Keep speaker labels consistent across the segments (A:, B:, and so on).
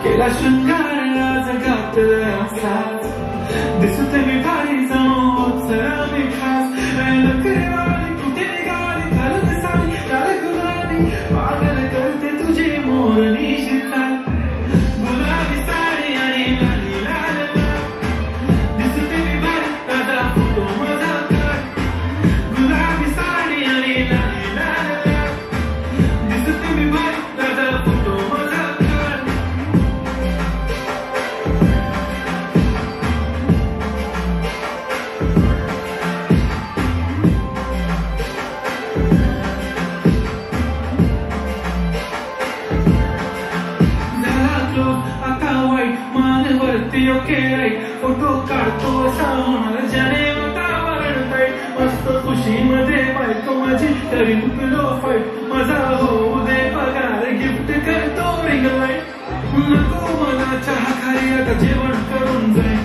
A: केला शृंगार आज घातला असाच दिसते मी भारी जाऊन मी खास नखरेवाली कुठे निघाली घालत साडी लाल गुलाबी पागल करते तुझी मोरणी शिरताल गुलाबी साडी आणि लाली लाल दिसते मी भारी ताजा फोटो माझा कर गुलाबी साडी आणि लाली लाल दिसते मी भारी ताजा फोटो माझा कर आता वाईट मानवरती ओके राईट फोटो काढतो असा होणार ज्याने वातावरण टाईट मस्त खुशीमध्ये बायको माझी तरी मुकलो फाईट माझा होऊ दे पगार गिफ्ट करतो रिंग लाईट नको मला चहा खाली आता जेवण करून जाईन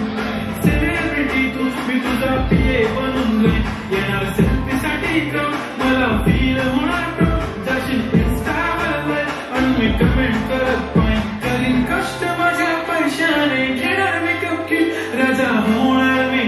A: सेलिब्रिटी तू मी तुझा पिये बनून जाईन येणार सेल्फीसाठी क्रम मला फील होणार क्रम जाशील इन्स्टावर आणि मी कमेंट करत पाहिजे कष्ट माझ्या पैशाने घेणार मी कपकी राजा होणार मी